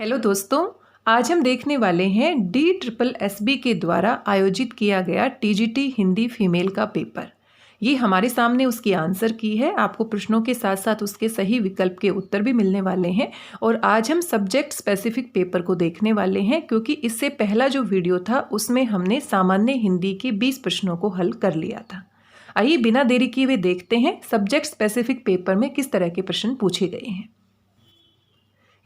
Hello दोस्तों, आज हम देखने वाले हैं DSSB के द्वारा आयोजित किया गया TGT हिंदी फीमेल का पेपर। ये हमारे सामने उसकी आंसर की है। आपको प्रश्नों के साथ साथ उसके सही विकल्प के उत्तर भी मिलने वाले हैं। और आज हम सब्जेक्ट स्पेसिफिक पेपर को देखने वाले हैं, क्योंकि इससे पहला जो वीडियो था उसमें हमने सामान्य हिंदी के 20 प्रश्नों को हल कर लिया था। आइए बिना देरी किए हुए देखते हैं सब्जेक्ट स्पेसिफिक पेपर में किस तरह के प्रश्न पूछे गए हैं।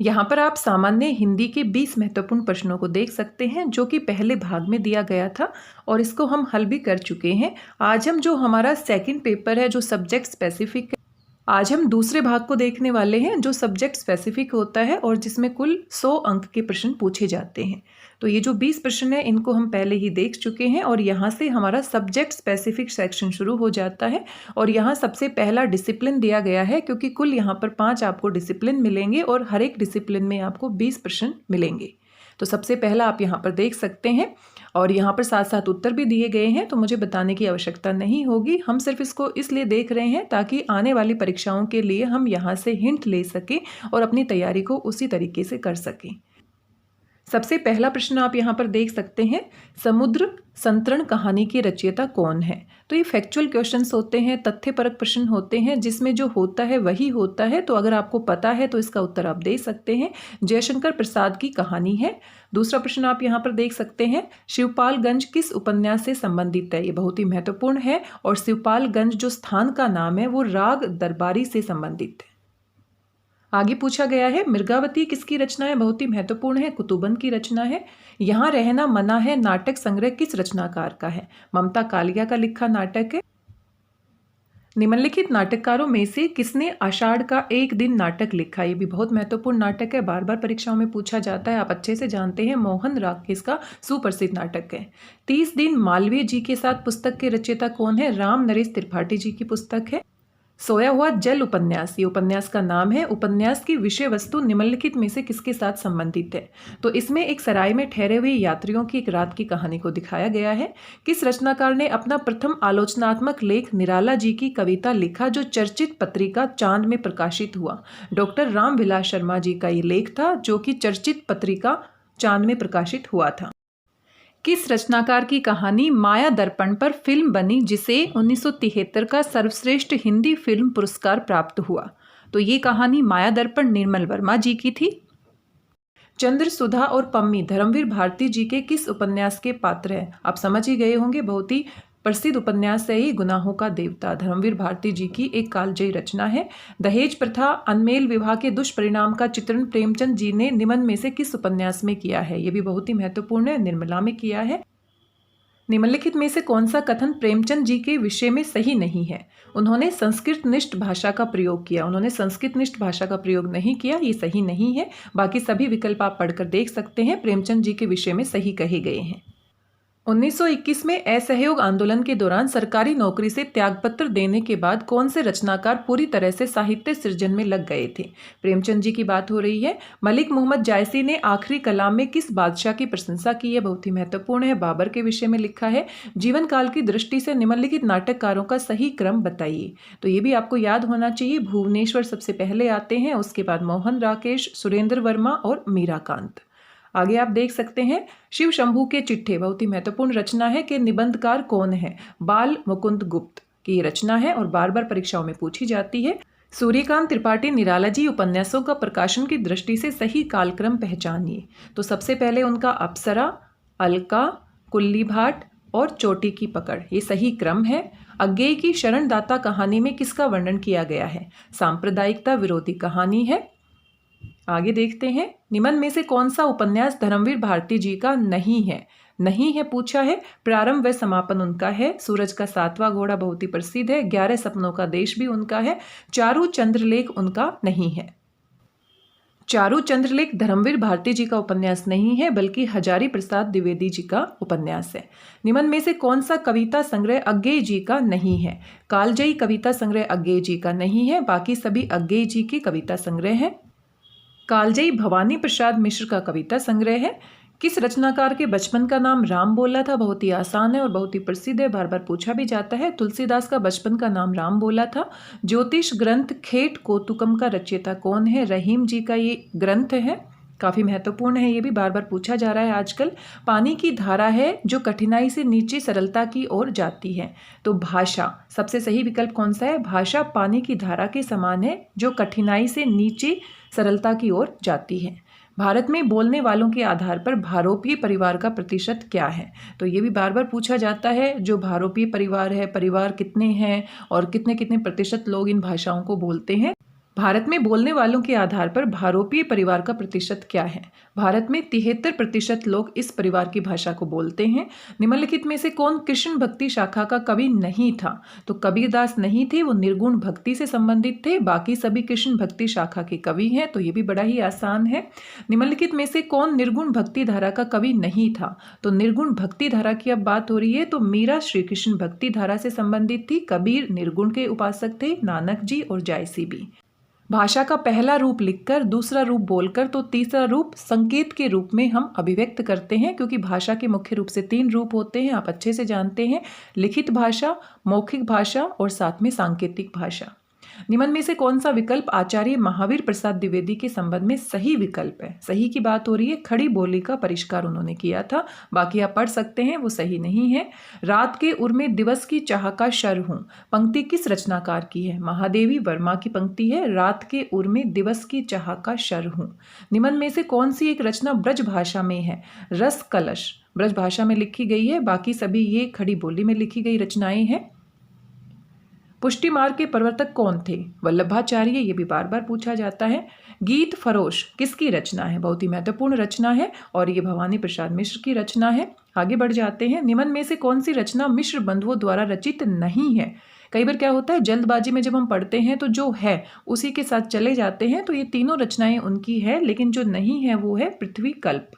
यहाँ पर आप सामान्य हिंदी के 20 महत्वपूर्ण प्रश्नों को देख सकते हैं, जो कि पहले भाग में दिया गया था और इसको हम हल भी कर चुके हैं। आज हम जो हमारा सेकंड पेपर है जो सब्जेक्ट स्पेसिफिक है, आज हम दूसरे भाग को देखने वाले हैं जो सब्जेक्ट स्पेसिफिक होता है और जिसमें कुल 100 अंक के प्रश्न पूछे जाते हैं। तो ये जो 20 प्रश्न है इनको हम पहले ही देख चुके हैं और यहाँ से हमारा सब्जेक्ट स्पेसिफिक सेक्शन शुरू हो जाता है। और यहाँ सबसे पहला डिसिप्लिन दिया गया है, क्योंकि कुल यहाँ पर 5 आपको डिसिप्लिन मिलेंगे और हर एक डिसिप्लिन में आपको 20 प्रश्न मिलेंगे। तो सबसे पहला आप यहाँ पर देख सकते हैं और यहाँ पर साथ साथ उत्तर भी दिए गए हैं, तो मुझे बताने की आवश्यकता नहीं होगी। हम सिर्फ इसको इसलिए देख रहे हैं ताकि आने वाली परीक्षाओं के लिए हम यहाँ से हिंट ले सकें और अपनी तैयारी को उसी तरीके से कर सकें। सबसे पहला प्रश्न आप यहाँ पर देख सकते हैं, समुद्र संतरण कहानी के रचयिता कौन है। तो ये फैक्चुअल क्वेश्चंस होते हैं, तथ्यपरक प्रश्न होते हैं, जिसमें जो होता है वही होता है। तो अगर आपको पता है तो इसका उत्तर आप दे सकते हैं। जयशंकर प्रसाद की कहानी है। दूसरा प्रश्न आप यहाँ पर देख सकते हैं, शिवपालगंज किस उपन्यास से संबंधित है। ये बहुत ही महत्वपूर्ण है और शिवपालगंज जो स्थान का नाम है वो राग दरबारी से संबंधित है। आगे पूछा गया है, मृगावती किसकी रचना है। बहुत ही महत्वपूर्ण है, कुतुबन की रचना है। यहाँ रहना मना है नाटक संग्रह किस रचनाकार का है। ममता कालिया का लिखा नाटक है। निम्नलिखित नाटककारों में से किसने आषाढ़ का एक दिन नाटक लिखा। ये भी बहुत महत्वपूर्ण नाटक है, बार बार परीक्षाओं में पूछा जाता है, आप अच्छे से जानते हैं। मोहन राकेश का सुप्रसिद्ध नाटक है। 30 दिन मालवीय जी के साथ पुस्तक के रचयिता कौन है। राम नरेश त्रिपाठी जी की पुस्तक है। सोया हुआ जल उपन्यास, ये उपन्यास का नाम है। उपन्यास की विषय वस्तु निम्नलिखित में से किसके साथ संबंधित है। तो इसमें एक सराय में ठहरे हुए यात्रियों की एक रात की कहानी को दिखाया गया है। किस रचनाकार ने अपना प्रथम आलोचनात्मक लेख निराला जी की कविता लिखा, जो चर्चित पत्रिका चांद में प्रकाशित हुआ। डॉक्टर रामविलास शर्मा जी का ये लेख था, जो कि चर्चित पत्रिका चांद में प्रकाशित हुआ था। किस रचनाकार की कहानी माया दर्पण पर फिल्म बनी, जिसे 1973 का सर्वश्रेष्ठ हिंदी फिल्म पुरस्कार प्राप्त हुआ। तो ये कहानी माया दर्पण निर्मल वर्मा जी की थी। चंद्र सुधा और पम्मी धर्मवीर भारती जी के किस उपन्यास के पात्र हैं। आप समझ ही गए होंगे, बहुत ही प्रसिद्ध उपन्यास है ये, गुनाहों का देवता। धर्मवीर भारती जी की एक कालजयी रचना है। दहेज प्रथा अनमेल विवाह के दुष्परिणाम का चित्रण प्रेमचंद जी ने निम्न में से किस उपन्यास में किया है। ये भी बहुत ही महत्वपूर्ण है, निर्मला में किया है। निम्नलिखित में से कौन सा कथन प्रेमचंद जी के विषय में सही नहीं है। उन्होंने संस्कृत निष्ठ भाषा का प्रयोग किया। उन्होंने संस्कृत निष्ठ भाषा का प्रयोग नहीं किया, ये सही नहीं है। बाकी सभी विकल्प आप पढ़कर देख सकते हैं, प्रेमचंद जी के विषय में सही कहे गए हैं। 1921 में असहयोग आंदोलन के दौरान सरकारी नौकरी से त्यागपत्र देने के बाद कौन से रचनाकार पूरी तरह से साहित्य सृजन में लग गए थे। प्रेमचंद जी की बात हो रही है। मलिक मोहम्मद जायसी ने आखिरी कलाम में किस बादशाह की प्रशंसा की है। बहुत ही महत्वपूर्ण है, बाबर के विषय में लिखा है। जीवन काल की दृष्टि से निम्नलिखित नाटककारों का सही क्रम बताइए। तो ये भी आपको याद होना चाहिए। भुवनेश्वर सबसे पहले आते हैं, उसके बाद मोहन राकेश, सुरेंद्र वर्मा और मीराकांत। आगे आप देख सकते हैं, शिव शंभू के चिट्ठे बहुत ही महत्वपूर्ण रचना है कि निबंधकार कौन है। बाल मुकुंद गुप्त की रचना है और बार बार परीक्षाओं में पूछी जाती है। सूर्यकांत त्रिपाठी निराला जी उपन्यासों का प्रकाशन की दृष्टि से सही कालक्रम पहचानिए। तो सबसे पहले उनका अप्सरा, अलका, कुल्ली भाट और चोटी की पकड़, ये सही क्रम है। अज्ञेय की शरणदाता कहानी में किसका वर्णन किया गया है। सांप्रदायिकता विरोधी कहानी है। आगे देखते हैं, निम्न में से कौन सा उपन्यास धर्मवीर भारती जी का नहीं है। नहीं है पूछा है। प्रारंभ व समापन उनका है। सूरज का 7वां घोड़ा बहुत ही प्रसिद्ध है। 11 सपनों का देश भी उनका है। चारू चंद्रलेख उनका नहीं है। चारू चंद्रलेख धर्मवीर भारती जी का उपन्यास नहीं है, बल्कि हजारी प्रसाद द्विवेदी जी का उपन्यास है। निम्न में से कौन सा कविता संग्रह अज्ञेय जी का नहीं है। कालजयी कविता संग्रह अज्ञेय जी का नहीं है, बाकी सभी अज्ञेय जी की कविता संग्रह है। कालजयी भवानी प्रसाद मिश्र का कविता संग्रह है। किस रचनाकार के बचपन का नाम राम बोला था। बहुत ही आसान है और बहुत ही प्रसिद्ध है, बार बार पूछा भी जाता है। तुलसीदास का बचपन का नाम राम बोला था। ज्योतिष ग्रंथ खेट कोतुकम का रचयिता कौन है। रहीम जी का ये ग्रंथ है। काफ़ी महत्वपूर्ण है, ये भी बार बार पूछा जा रहा है आजकल। पानी की धारा है जो कठिनाई से नीचे सरलता की ओर जाती है। तो भाषा, सबसे सही विकल्प कौन सा है? भाषा पानी की धारा के समान है जो कठिनाई से नीचे सरलता की ओर जाती है। भारत में बोलने वालों के आधार पर भारोपीय परिवार का प्रतिशत क्या है? तो ये भी बार बार पूछा जाता है, जो भारोपीय परिवार है, परिवार कितने हैं और कितने कितने प्रतिशत लोग इन भाषाओं को बोलते हैं। भारत में बोलने वालों के आधार पर भारोपीय परिवार का प्रतिशत क्या है? भारत में 73% लोग इस परिवार की भाषा को बोलते हैं। निम्नलिखित में से कौन कृष्ण भक्ति शाखा का कवि नहीं था? तो कबीरदास नहीं थे, वो निर्गुण भक्ति से संबंधित थे। बाकी सभी कृष्ण भक्ति शाखा के कवि हैं, तो ये भी बड़ा ही आसान है। निम्नलिखित में से कौन निर्गुण भक्ति धारा का कवि नहीं था? तो निर्गुण भक्ति धारा की अब बात हो रही है, तो मीरा श्री कृष्ण भक्ति धारा से संबंधित थी, कबीर निर्गुण के उपासक थे, नानक जी और जायसी भी। भाषा का पहला रूप लिखकर, दूसरा रूप बोलकर, तो तीसरा रूप संकेत के रूप में हम अभिव्यक्त करते हैं, क्योंकि भाषा के मुख्य रूप से 3 रूप होते हैं, आप अच्छे से जानते हैं। लिखित भाषा, मौखिक भाषा और साथ में सांकेतिक भाषा। निम्न में से कौन सा विकल्प आचार्य महावीर प्रसाद द्विवेदी के संबंध में सही विकल्प है? सही की बात हो रही है, खड़ी बोली का परिष्कार उन्होंने किया था, बाकी आप पढ़ सकते हैं, वो सही नहीं है। रात के उर में दिवस की चाह का शर हूँ, पंक्ति किस रचनाकार की है? महादेवी वर्मा की पंक्ति है, रात के उर में दिवस की चाह का शर हूँ। निम्न में से कौन सी एक रचना ब्रज भाषा में है? रस कलश ब्रज भाषा में लिखी गई है, बाकी सभी ये खड़ी बोली में लिखी गई रचनाएं हैं। पुष्टि मार्ग के प्रवर्तक कौन थे? वल्लभाचार्य, ये भी बार बार पूछा जाता है। गीत फरोश किसकी रचना है? बहुत ही महत्वपूर्ण रचना है और ये भवानी प्रसाद मिश्र की रचना है। आगे बढ़ जाते हैं। निम्न में से कौन सी रचना मिश्र बंधुओं द्वारा रचित नहीं है? कई बार क्या होता है, जल्दबाजी में जब हम पढ़ते हैं तो जो है उसी के साथ चले जाते हैं, तो ये तीनों रचनाएं उनकी है, लेकिन जो नहीं है वो है पृथ्वी कल्प।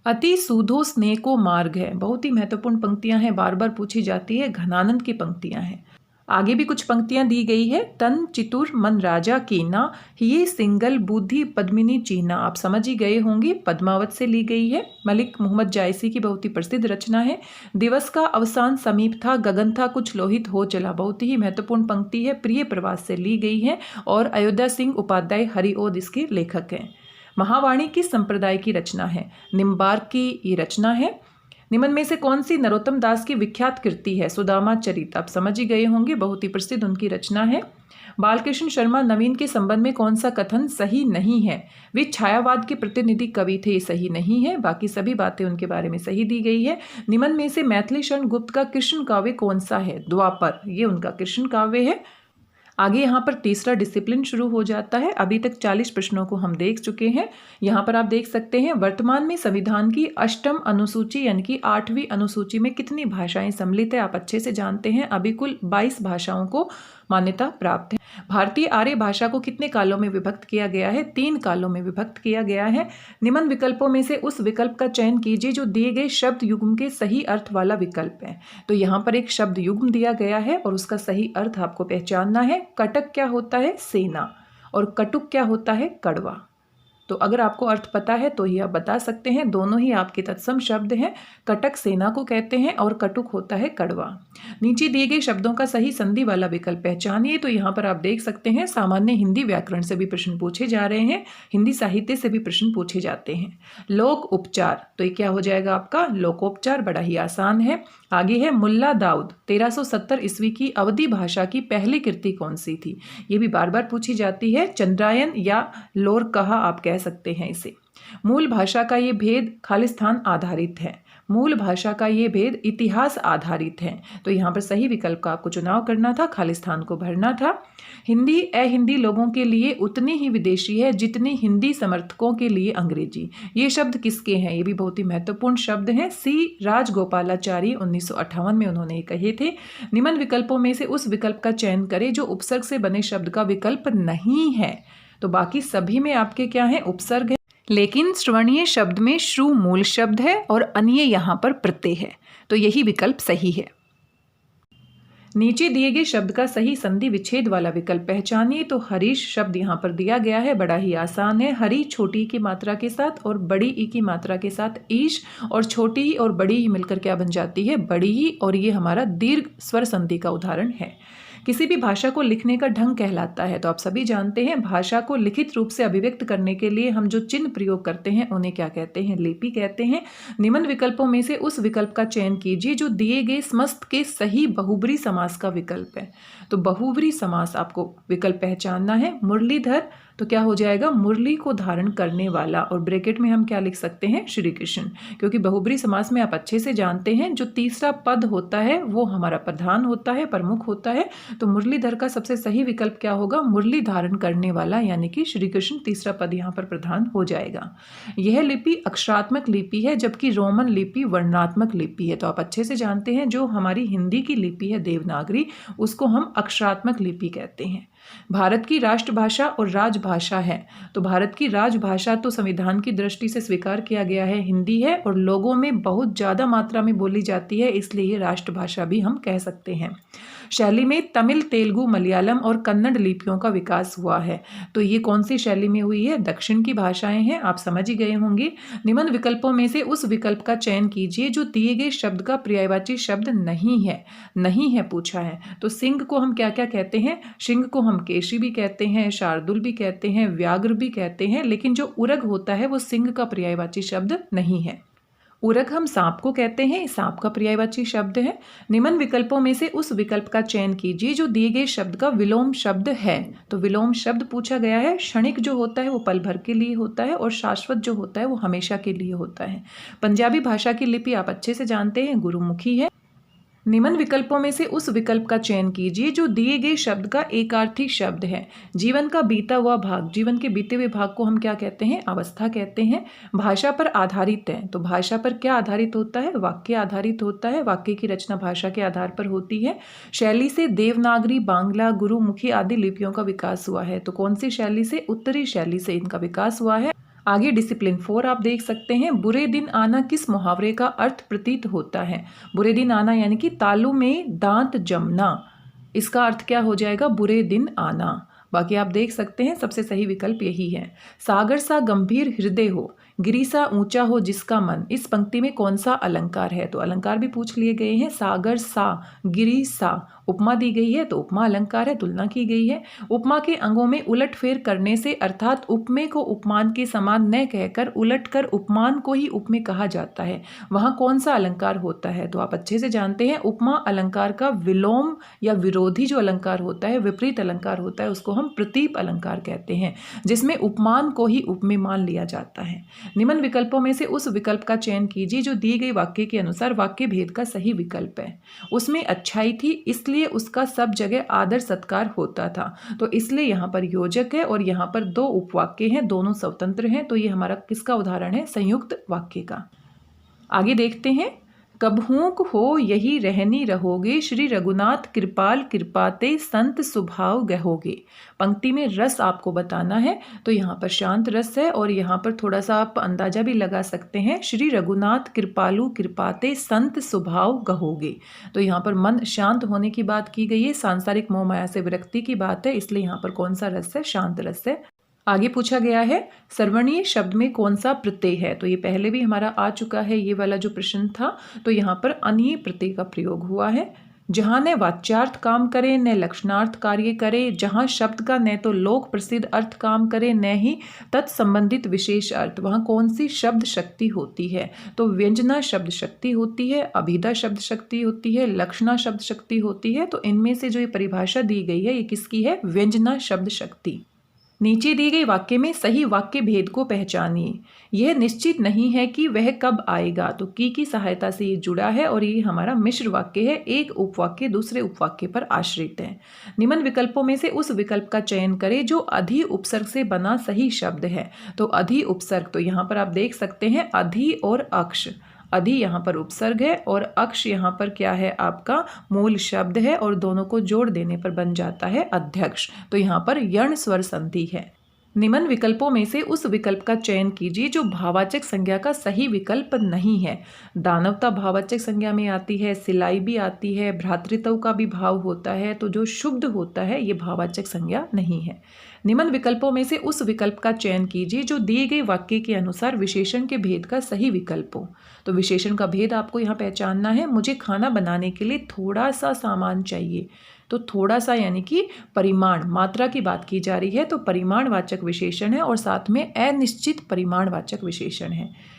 अति सूधो स्नेह को मार्ग है, बहुत ही महत्वपूर्ण पंक्तियां हैं, बार बार पूछी जाती है, घनानंद की पंक्तियां हैं। आगे भी कुछ पंक्तियां दी गई है। तन चितुर मन राजा कीना, ये सिंगल बुद्धि पद्मिनी चीना। आप समझ ही गए होंगे, पद्मावत से ली गई है। मलिक मोहम्मद जायसी की बहुत ही प्रसिद्ध रचना है। दिवस का अवसान समीप था, गगन था कुछ लोहित हो चला, बहुत ही महत्वपूर्ण पंक्ति है, प्रिय प्रवास से ली गई है और अयोध्या सिंह उपाध्याय हरिओद इसके लेखक हैं। महावाणी किस संप्रदाय की रचना है? निम्बार्क की ये रचना है। निम्न में से कौन सी नरोत्तम दास की विख्यात कृति है? सुदामा चरित, आप समझ ही गए होंगे, बहुत ही प्रसिद्ध उनकी रचना है। बालकृष्ण शर्मा नवीन के संबंध में कौन सा कथन सही नहीं है? वे छायावाद के प्रतिनिधि कवि थे, ये सही नहीं है, बाकी सभी बातें उनके बारे में सही दी गई है। निम्न में से मैथिली शरण गुप्त का कृष्ण काव्य कौन सा है? द्वापर, ये उनका कृष्ण काव्य है। आगे यहाँ पर तीसरा डिसिप्लिन शुरू हो जाता है। अभी तक 40 प्रश्नों को हम देख चुके हैं। यहाँ पर आप देख सकते हैं, वर्तमान में संविधान की 8वीं अनुसूची यानी कि 8वीं अनुसूची में कितनी भाषाएं सम्मिलित है? आप अच्छे से जानते हैं, अभी कुल 22 भाषाओं को मान्यता प्राप्त है। भारतीय आर्य भाषा को कितने कालों में विभक्त किया गया है? 3 कालों में विभक्त किया गया है। निम्न विकल्पों में से उस विकल्प का चयन कीजिए जो दिए गए शब्द युग्म के सही अर्थ वाला विकल्प है। तो यहाँ पर एक शब्द युग्म दिया गया है और उसका सही अर्थ आपको पहचानना है। कटक क्या होता है? सेना। और कटुक क्या होता है? कड़वा। तो अगर आपको अर्थ पता है तो ये आप बता सकते हैं, दोनों ही आपके तत्सम शब्द हैं। कटक सेना को कहते हैं और कटुक होता है कड़वा। नीचे दिए गए शब्दों का सही संधि वाला विकल्प पहचानिए। तो यहाँ पर आप देख सकते हैं, सामान्य हिंदी व्याकरण से भी प्रश्न पूछे जा रहे हैं, हिंदी साहित्य से भी प्रश्न पूछे जाते हैं। लोक उपचार, तो ये क्या हो जाएगा आपका? लोकोपचार, बड़ा ही आसान है। आगे है मुल्ला दाऊद, 1370 ईस्वी की अवधी भाषा की पहली कृति कौन सी थी? ये भी बार बार पूछी जाती है। चंद्रायन या लोर कहा आप कह सकते हैं इसे। मूल भाषा का ये भेद खालिस्तान आधारित है। मूल भाषा का ये भेद इतिहास आधारित है। तो यहाँ पर सही विकल्प का आपको चुनाव करना था, खालिस्तान को भरना था। हिंदी अहिंदी लोगों के लिए उतनी ही विदेशी है जितनी हिंदी समर्थकों के लिए अंग्रेजी। ये शब्द किसके हैं? ये भी बहुत ही महत्वपूर्ण शब्द हैं। सी राजगोपालाचारी 1958 में उन्होंने कहे थे। निम्न विकल्पों में से उस विकल्प का चयन करें जो उपसर्ग से बने शब्द का विकल्प नहीं है। तो बाकी सभी में आपके क्या है? उपसर्ग है, लेकिन श्रवणीय शब्द में श्रु मूल शब्द है और अन्य यहाँ पर प्रत्यय है, तो यही विकल्प सही है। नीचे दिए गए शब्द का सही संधि विच्छेद वाला विकल्प पहचानिए। तो हरीश शब्द यहाँ पर दिया गया है, बड़ा ही आसान है। हरी छोटी की मात्रा के साथ और बड़ी ई की मात्रा के साथ ईश, और छोटी ही और बड़ी ही मिलकर क्या बन जाती है? बड़ी ही, और ये हमारा दीर्घ स्वर संधि का उदाहरण है। किसी भी भाषा को लिखने का ढंग कहलाता है। तो आप सभी जानते हैं भाषा को लिखित रूप से अभिव्यक्त करने के लिए हम जो चिन्ह प्रयोग करते हैं उन्हें क्या कहते हैं? लिपि कहते हैं। निम्न विकल्पों में से उस विकल्प का चयन कीजिए जो दिए गए समस्त के सही बहुब्री समास का विकल्प है। तो बहुब्री समास आपको विकल्प पहचानना है। मुरलीधर तो क्या हो जाएगा? मुरली को धारण करने वाला, और ब्रैकेट में हम क्या लिख सकते हैं? श्री कृष्ण, क्योंकि बहुब्री समास में आप अच्छे से जानते हैं जो तीसरा पद होता है वो हमारा प्रधान होता है, प्रमुख होता है। तो मुरलीधर का सबसे सही विकल्प क्या होगा? मुरली धारण करने वाला, यानी कि श्री कृष्ण तीसरा पद यहाँ पर प्रधान हो जाएगा। यह लिपि अक्षरात्मक लिपि है जबकि रोमन लिपि वर्णात्मक लिपि है। तो आप अच्छे से जानते हैं जो हमारी हिंदी की लिपि है देवनागरी, उसको हम अक्षरात्मक लिपि कहते हैं। भारत की राष्ट्रभाषा और राजभाषा है। तो भारत की राजभाषा तो संविधान की दृष्टि से स्वीकार किया गया है हिंदी है, और लोगों में बहुत ज़्यादा मात्रा में बोली जाती है, इसलिए ये राष्ट्रभाषा भी हम कह सकते हैं। शैली में तमिल, तेलुगु, मलयालम और कन्नड़ लिपियों का विकास हुआ है। तो ये कौन सी शैली में हुई है? दक्षिण की भाषाएं हैं, आप समझ ही गए होंगे। निम्न विकल्पों में से उस विकल्प का चयन कीजिए जो दिए गए शब्द का पर्यायवाची शब्द नहीं है। नहीं है पूछा है, तो सिंह को हम क्या क्या कहते हैं? सिंह को हम केशी भी कहते हैं, शार्दुल भी कहते हैं, व्याघ्र भी कहते हैं, लेकिन जो उरग होता है वो सिंह का पर्यायवाची शब्द नहीं है। उरग हम सांप को कहते हैं, सांप का पर्यायवाची शब्द है। निम्न विकल्पों में से उस विकल्प का चयन कीजिए जो दिए गए शब्द का विलोम शब्द है। तो विलोम शब्द पूछा गया है। क्षणिक जो होता है वो पल भर के लिए होता है, और शाश्वत जो होता है वो हमेशा के लिए होता है। पंजाबी भाषा की लिपि आप अच्छे से जानते हैं, गुरुमुखी है। निम्न विकल्पों में से उस विकल्प का चयन कीजिए जो दिए गए शब्द का एकार्थी शब्द है। जीवन का बीता हुआ भाग, जीवन के बीते हुए भाग को हम क्या कहते हैं? अवस्था कहते हैं। भाषा पर आधारित है, तो भाषा पर क्या आधारित होता है? वाक्य आधारित होता है। वाक्य की रचना भाषा के आधार पर होती है। शैली से देवनागरी, बांग्ला, गुरुमुखी आदि लिपियों का विकास हुआ है। तो कौन सी शैली से? उत्तरी शैली से इनका विकास हुआ है। आगे डिसिप्लिन 4 आप देख सकते हैं। बुरे दिन आना किस मुहावरे का अर्थ प्रतीत होता है? बुरे दिन आना यानी कि तालू में दांत जमना, इसका अर्थ क्या हो जाएगा? बुरे दिन आना। बाकी आप देख सकते हैं सबसे सही विकल्प यही है। सागर सा गंभीर हृदय हो, गिरी सा ऊंचा हो जिसका मन, इस पंक्ति में कौन सा अलंकार है? तो अलंकार भी पूछ लिए गए हैं। सागर सा, गिरी सा, उपमा दी गई है तो उपमा अलंकार है, तुलना की गई है। उपमा के अंगों में उलटफेर करने से, अर्थात उपमे को उपमान के समान न कहकर उलटकर उपमान को ही उपमे कहा जाता है, वहाँ कौन सा अलंकार होता है? तो आप अच्छे से जानते हैं उपमा अलंकार का विलोम या विरोधी जो अलंकार होता है, विपरीत अलंकार होता है, उसको हम प्रतीप अलंकार कहते हैं, जिसमें उपमान को ही उपमे मान लिया जाता है। निम्न विकल्पों में से उस विकल्प का चयन कीजिए जो दिए गए वाक्य के अनुसार वाक्य भेद का सही विकल्प है। उसमें अच्छाई थी इसलिए उसका सब जगह आदर सत्कार होता था। तो इसलिए यहाँ पर योजक है और यहाँ पर दो उपवाक्य हैं, दोनों स्वतंत्र हैं। तो ये हमारा किसका उदाहरण है? संयुक्त वाक्य का। आगे देखते हैं। कबहूक हो यही रहनी रहोगे, श्री रघुनाथ कृपाल कृपाते संत स्वभाव गहोगे। पंक्ति में रस आपको बताना है, तो यहाँ पर शांत रस है, और यहाँ पर थोड़ा सा आप अंदाजा भी लगा सकते हैं। श्री रघुनाथ कृपालु कृपाते संत स्वभाव गहोगे, तो यहाँ पर मन शांत होने की बात की गई है, सांसारिक मोह माया से विरक्ति की बात है, इसलिए यहाँ पर कौन सा रस है? शांत रस है। आगे पूछा गया है सर्वणीय शब्द में कौन सा प्रत्यय है? तो ये पहले भी हमारा आ चुका है, ये वाला जो प्रश्न था। तो यहाँ पर अनीय प्रत्यय का प्रयोग हुआ है। जहाँ न वाच्यार्थ काम करे न लक्षणार्थ कार्य करे, जहाँ शब्द का न तो लोक प्रसिद्ध अर्थ काम करे न ही तत्संबंधित विशेष अर्थ, वहाँ कौन सी शब्द शक्ति होती है? तो व्यंजना शब्द शक्ति होती है, अभिधा शब्द शक्ति होती है, लक्षणा शब्द शक्ति होती है। तो इनमें से जो ये परिभाषा दी गई है ये किसकी है? व्यंजना शब्द शक्ति। नीचे दी गई वाक्य में सही वाक्य भेद को पहचानिए। यह निश्चित नहीं है कि वह कब आएगा, तो की सहायता से ये जुड़ा है, और ये हमारा मिश्र वाक्य है। एक उपवाक्य दूसरे उपवाक्य पर आश्रित है। निम्न विकल्पों में से उस विकल्प का चयन करें जो अधि उपसर्ग से बना सही शब्द है। तो अधि उपसर्ग, तो यहाँ पर आप देख सकते हैं अधि और अक्ष। अधि यहाँ पर उपसर्ग है और अक्ष यहाँ पर क्या है? आपका मूल शब्द है, और दोनों को जोड़ देने पर बन जाता है अध्यक्ष। तो यहाँ पर यण स्वर संधि है। निम्न विकल्पों में से उस विकल्प का चयन कीजिए जो भाववाचक संज्ञा का सही विकल्प नहीं है। दानवता भाववाचक संज्ञा में आती है, सिलाई भी आती है, भ्रातृत्व का भी भाव होता है, तो जो शुद्ध होता है ये भाववाचक संज्ञा नहीं है। निम्न विकल्पों में से उस विकल्प का चयन कीजिए जो दिए गए वाक्य के अनुसार विशेषण के भेद का सही विकल्प हो। तो विशेषण का भेद आपको यहाँ पहचानना है। मुझे खाना बनाने के लिए थोड़ा सा सामान चाहिए, तो थोड़ा सा यानी कि परिमाण, मात्रा की बात की जा रही है, तो परिमाणवाचक विशेषण है और साथ में अनिश्चित परिमाणवाचक विशेषण है।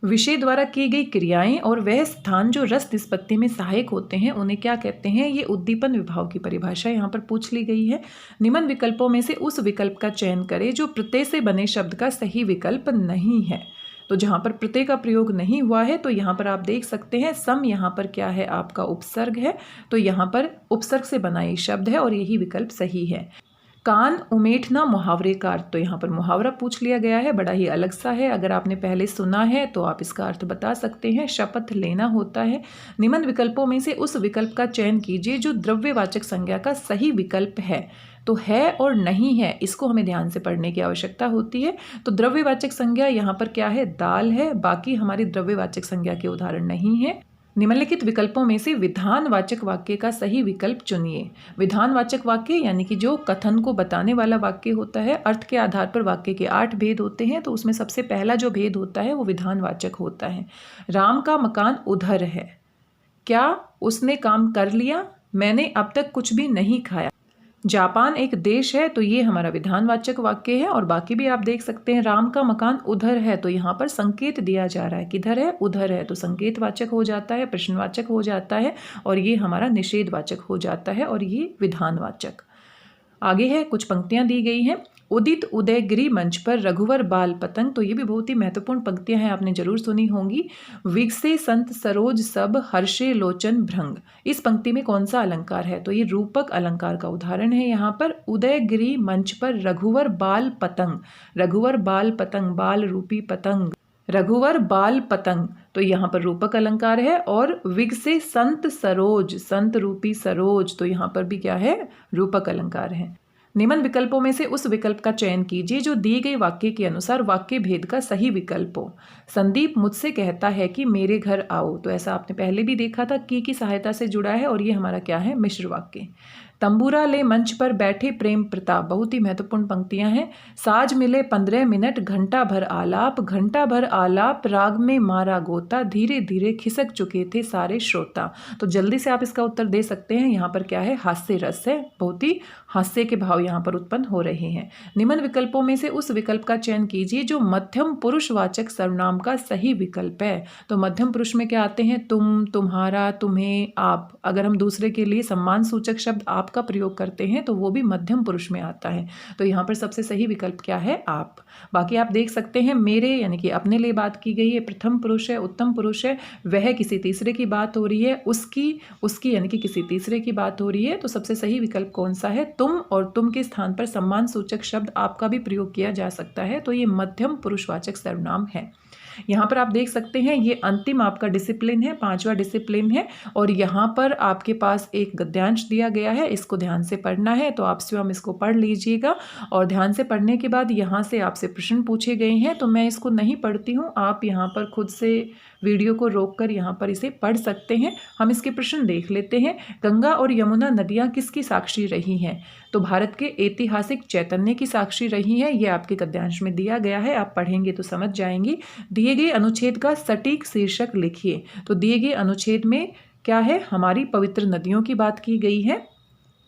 विषय द्वारा की गई क्रियाएं और वह स्थान जो रस निष्पत्ति में सहायक होते हैं उन्हें क्या कहते हैं, ये उद्दीपन विभाव की परिभाषा यहाँ पर पूछ ली गई है। निम्न विकल्पों में से उस विकल्प का चयन करें जो प्रत्यय से बने शब्द का सही विकल्प नहीं है। तो जहाँ पर प्रत्यय का प्रयोग नहीं हुआ है तो यहाँ पर आप देख सकते हैं सम यहाँ पर क्या है, आपका उपसर्ग है, तो यहाँ पर उपसर्ग से बना ये शब्द है और यही विकल्प सही है। कान उमेठना मुहावरे का अर्थ, तो यहाँ पर मुहावरा पूछ लिया गया है, बड़ा ही अलग सा है। अगर आपने पहले सुना है तो आप इसका अर्थ बता सकते हैं। शपथ लेना होता है। निम्न विकल्पों में से उस विकल्प का चयन कीजिए जो द्रव्यवाचक संज्ञा का सही विकल्प है। तो है और नहीं है, इसको हमें ध्यान से पढ़ने की आवश्यकता होती है। तो द्रव्यवाचक संज्ञा यहाँ पर क्या है, दाल है, बाकी हमारी द्रव्यवाचक संज्ञा के उदाहरण नहीं है। निम्नलिखित विकल्पों में से विधानवाचक वाक्य का सही विकल्प चुनिए। विधानवाचक वाक्य यानी कि जो कथन को बताने वाला वाक्य होता है, अर्थ के आधार पर वाक्य के 8 भेद होते हैं, तो उसमें सबसे पहला जो भेद होता है वो विधानवाचक होता है। राम का मकान उधर है, क्या उसने काम कर लिया, मैंने अब तक कुछ भी नहीं खाया। जापान एक देश है, तो ये हमारा विधानवाचक वाक्य है। और बाकी भी आप देख सकते हैं, राम का मकान उधर है, तो यहाँ पर संकेत दिया जा रहा है, किधर है, उधर है, तो संकेतवाचक हो जाता है, प्रश्नवाचक हो जाता है और ये हमारा निषेधवाचक हो जाता है और ये विधानवाचक। आगे है, कुछ पंक्तियां दी गई हैं। उदित उदयगिरी मंच पर रघुवर बाल पतंग, तो ये भी बहुत ही महत्वपूर्ण पंक्तियां हैं, आपने जरूर सुनी होंगी। विगसे संत सरोज सब हर्षे लोचन भृंग, इस पंक्ति में कौन सा अलंकार है, तो ये रूपक अलंकार का उदाहरण है। यहाँ पर उदयगिरी मंच पर रघुवर बाल पतंग, रघुवर बाल पतंग, बाल रूपी पतंग, रघुवर बाल पतंग, तो यहाँ पर रूपक अलंकार है। और विगसे संत सरोज, संत रूपी सरोज, तो यहाँ पर भी क्या है, रूपक अलंकार है। निम्न विकल्पों में से उस विकल्प का चयन कीजिए जो दिए गए वाक्य के अनुसार वाक्य भेद का सही विकल्प हो। संदीप मुझसे कहता है कि मेरे घर आओ, तो ऐसा आपने पहले भी देखा था, की सहायता से जुड़ा है और ये हमारा क्या है, मिश्र वाक्य। तंबूरा ले मंच पर बैठे प्रेम प्रताप, बहुत ही महत्वपूर्ण पंक्तियां हैं। साज मिले 15 मिनट, घंटा भर आलाप, घंटा भर आलाप, राग में मारा गोता, धीरे धीरे खिसक चुके थे सारे श्रोता। तो जल्दी से आप इसका उत्तर दे सकते हैं। यहाँ पर क्या है, हास्य रस है, बहुत ही हास्य के भाव यहाँ पर उत्पन्न हो रहे हैं। निम्न विकल्पों में से उस विकल्प का चयन कीजिए जो मध्यम पुरुषवाचक सर्वनाम का सही विकल्प है। तो मध्यम पुरुष में क्या आते हैं, तुम, तुम्हारा, तुम्हें, आप। अगर हम दूसरे के लिए सम्मान सूचक शब्द आप का प्रयोग करते हैं तो वो भी मध्यम पुरुष में आता है। तो यहाँ पर सबसे सही विकल्प क्या है, आप। बाकी आप देख सकते हैं, मेरे यानी कि अपने लिए बात की गई है, प्रथम पुरुष है, उत्तम पुरुष है, वह किसी तीसरे की बात हो रही है, उसकी यानी कि किसी तीसरे की बात हो रही है। तो सबसे सही विकल्प कौन सा है, तुम, और तुम के स्थान पर सम्मान सूचक शब्द आपका भी प्रयोग किया जा सकता है, तो ये मध्यम पुरुषवाचक सर्वनाम है। यहाँ पर आप देख सकते हैं, ये अंतिम आपका डिसिप्लिन है, 5वां डिसिप्लिन है और यहाँ पर आपके पास एक गद्यांश दिया गया है, इसको ध्यान से पढ़ना है। तो आप स्वयं इसको पढ़ लीजिएगा और ध्यान से पढ़ने के बाद यहाँ से आपसे प्रश्न पूछे गए हैं, तो मैं इसको नहीं पढ़ती हूँ, आप यहाँ पर खुद से वीडियो को रोककर यहाँ पर इसे पढ़ सकते हैं। हम इसके प्रश्न देख लेते हैं। गंगा और यमुना नदियाँ किसकी साक्षी रही हैं, तो भारत के ऐतिहासिक चैतन्य की साक्षी रही है। ये आपके गद्यांश में दिया गया है, आप पढ़ेंगे तो समझ जाएंगे। दिए गए अनुच्छेद का सटीक शीर्षक लिखिए। तो दिए गए अनुच्छेद में क्या है, हमारी पवित्र नदियों की बात की गई है।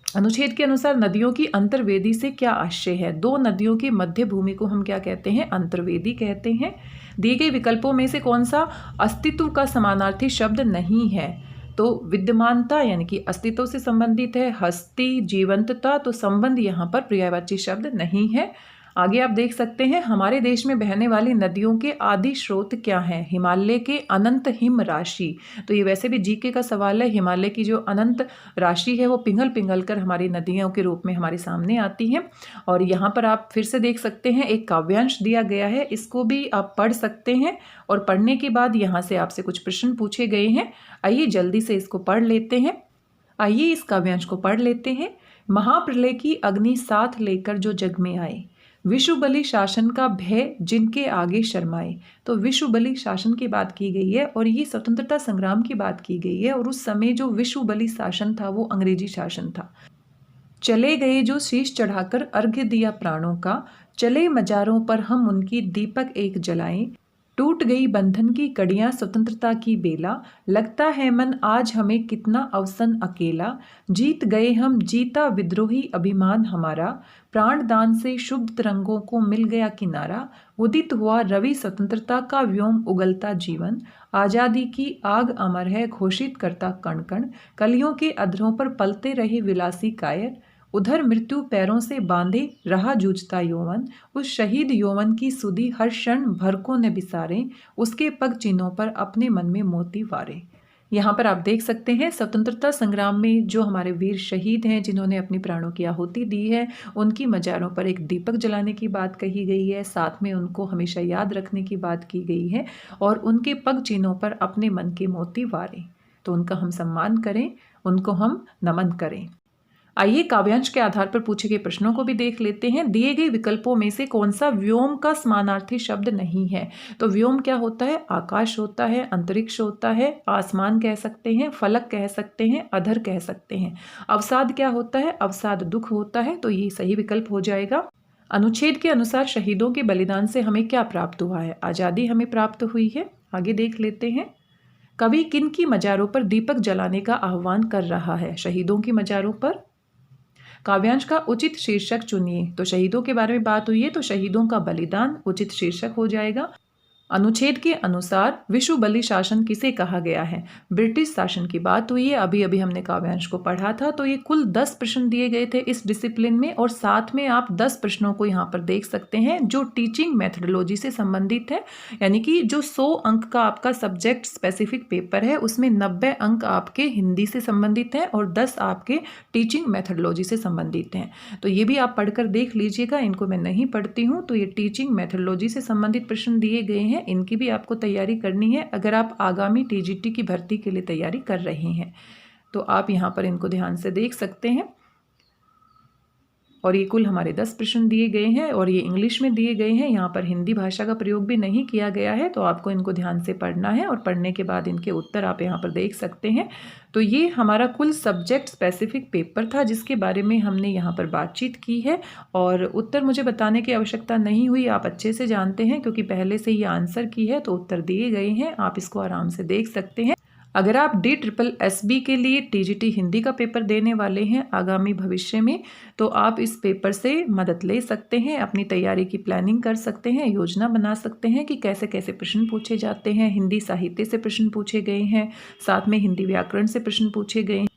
अनुच्छेद के अनुसार नदियों की अंतर्वेदी से क्या आशय है, दो नदियों की मध्य भूमि को हम क्या कहते हैं, अंतर्वेदी कहते हैं। दिए गए विकल्पों में से कौन सा अस्तित्व का समानार्थी शब्द नहीं है, तो विद्यमानता यानी कि अस्तित्व से संबंधित है, हस्ती, जीवंतता, तो संबंध यहाँ पर पर्यायवाची शब्द नहीं है। आगे आप देख सकते हैं, हमारे देश में बहने वाली नदियों के आदि स्रोत क्या हैं, हिमालय के अनंत हिम राशि। तो ये वैसे भी जीके का सवाल है, हिमालय की जो अनंत राशि है वो पिघल पिघल कर हमारी नदियों के रूप में हमारे सामने आती है। और यहाँ पर आप फिर से देख सकते हैं, एक काव्यांश दिया गया है, इसको भी आप पढ़ सकते हैं और पढ़ने के बाद यहाँ से आपसे कुछ प्रश्न पूछे गए हैं। आइए जल्दी से इसको पढ़ लेते हैं। आइए इस काव्यांश को पढ़ लेते हैं। महाप्रलय की अग्नि साथ लेकर जो जग में आए, विश्व बलि शासन का भय जिनके आगे शर्माए। तो विश्व बलि शासन की बात की गई है और ये स्वतंत्रता संग्राम की बात की गई है। और उस समय जो विश्व बलि शासन था वो अंग्रेजी शासन था। चले गए जो शीश चढ़ाकर अर्घ्य दिया प्राणों का, चले मजारों पर हम उनकी दीपक एक जलाएं। टूट गई बंधन की कड़ियां स्वतंत्रता की बेला, लगता है मन आज हमें कितना अवसन अकेला। जीत गए हम, जीता विद्रोही अभिमान हमारा, प्राण दान से शुभ तिरंगों को मिल गया किनारा। उदित हुआ रवि स्वतंत्रता का व्योम उगलता जीवन, आजादी की आग अमर है घोषित करता कण कण। कलियों के अधरों पर पलते रहे विलासी कायर, उधर मृत्यु पैरों से बांधे रहा जूझता यौवन। उस शहीद यौवन की सुधि हर क्षण भरकों ने बिसारे, उसके पग चिन्हों पर अपने मन में मोती वारे। यहाँ पर आप देख सकते हैं स्वतंत्रता संग्राम में जो हमारे वीर शहीद हैं जिन्होंने अपनी प्राणों की आहुति दी है, उनकी मजारों पर एक दीपक जलाने की बात कही गई है, साथ में उनको हमेशा याद रखने की बात की गई है और उनके पग चिन्हों पर अपने मन के मोती वारे। तो उनका हम सम्मान करें, उनको हम नमन करें। आइए काव्यांश के आधार पर पूछे गए प्रश्नों को भी देख लेते हैं। दिए गए विकल्पों में से कौन सा व्योम का समानार्थी शब्द नहीं है? तो व्योम क्या होता है? आकाश होता है, अंतरिक्ष होता है, आसमान कह सकते हैं, फलक कह सकते हैं, अधर कह सकते हैं। अवसाद क्या होता है? अवसाद दुख होता है, तो ये सही विकल्प हो जाएगा। अनुच्छेद के अनुसार शहीदों के बलिदान से हमें क्या प्राप्त हुआ है? आजादी हमें प्राप्त हुई है। आगे देख लेते हैं। कवि किन की मजारों पर दीपक जलाने का आह्वान कर रहा है? शहीदों की मजारों पर। काव्यांश का उचित शीर्षक चुनिए। तो शहीदों के बारे में बात हुई है, तो शहीदों का बलिदान उचित शीर्षक हो जाएगा। अनुच्छेद के अनुसार विश्व बलि शासन किसे कहा गया है? ब्रिटिश शासन की बात हुई है। अभी अभी हमने काव्यांश को पढ़ा था। तो ये कुल 10 प्रश्न दिए गए थे इस डिसिप्लिन में और साथ में आप 10 प्रश्नों को यहाँ पर देख सकते हैं जो टीचिंग मेथडोलॉजी से संबंधित है। यानी कि जो 100 अंक का आपका सब्जेक्ट स्पेसिफिक पेपर है उसमें 90 अंक आपके हिंदी से संबंधित हैं और 10 आपके टीचिंग मेथडोलॉजी से संबंधित हैं। तो ये भी आप पढ़कर देख लीजिएगा। इनको मैं नहीं पढ़ती हूँ। तो ये टीचिंग मेथडोलॉजी से संबंधित प्रश्न दिए गए हैं, इनकी भी आपको तैयारी करनी है अगर आप आगामी टीजीटी की भर्ती के लिए तैयारी कर रहे हैं। तो आप यहाँ पर इनको ध्यान से देख सकते हैं। और ये कुल हमारे 10 प्रश्न दिए गए हैं और ये इंग्लिश में दिए गए हैं। यहाँ पर हिंदी भाषा का प्रयोग भी नहीं किया गया है। तो आपको इनको ध्यान से पढ़ना है और पढ़ने के बाद इनके उत्तर आप यहाँ पर देख सकते हैं। तो ये हमारा कुल सब्जेक्ट स्पेसिफिक पेपर था जिसके बारे में हमने यहाँ पर बातचीत की है और उत्तर मुझे बताने की आवश्यकता नहीं हुई, आप अच्छे से जानते हैं क्योंकि पहले से ये आंसर की है। तो उत्तर दिए गए हैं, आप इसको आराम से देख सकते हैं। अगर आप DSSB के लिए TGT हिंदी का पेपर देने वाले हैं आगामी भविष्य में, तो आप इस पेपर से मदद ले सकते हैं, अपनी तैयारी की प्लानिंग कर सकते हैं, योजना बना सकते हैं कि कैसे कैसे प्रश्न पूछे जाते हैं। हिंदी साहित्य से प्रश्न पूछे गए हैं, साथ में हिंदी व्याकरण से प्रश्न पूछे गए हैं।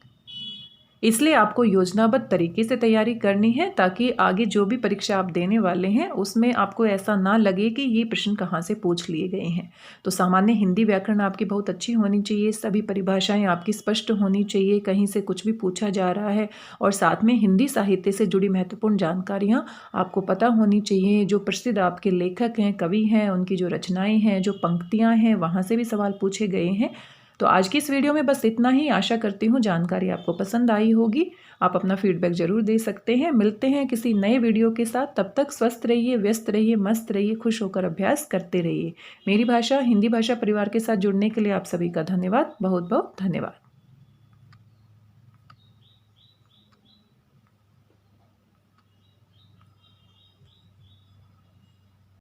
इसलिए आपको योजनाबद्ध तरीके से तैयारी करनी है ताकि आगे जो भी परीक्षा आप देने वाले हैं उसमें आपको ऐसा ना लगे कि ये प्रश्न कहाँ से पूछ लिए गए हैं। तो सामान्य हिंदी व्याकरण आपकी बहुत अच्छी होनी चाहिए, सभी परिभाषाएं आपकी स्पष्ट होनी चाहिए, कहीं से कुछ भी पूछा जा रहा है और साथ में हिंदी साहित्य से जुड़ी महत्वपूर्ण जानकारियाँ आपको पता होनी चाहिए। जो प्रसिद्ध आपके लेखक हैं, कवि हैं, उनकी जो रचनाएँ हैं, जो पंक्तियाँ हैं, वहाँ से भी सवाल पूछे गए हैं। तो आज की इस वीडियो में बस इतना ही। आशा करती हूँ जानकारी आपको पसंद आई होगी। आप अपना फीडबैक जरूर दे सकते हैं। मिलते हैं किसी नए वीडियो के साथ। तब तक स्वस्थ रहिए, व्यस्त रहिए, मस्त रहिए, खुश होकर अभ्यास करते रहिए। मेरी भाषा हिंदी भाषा परिवार के साथ जुड़ने के लिए आप सभी का धन्यवाद, बहुत बहुत धन्यवाद।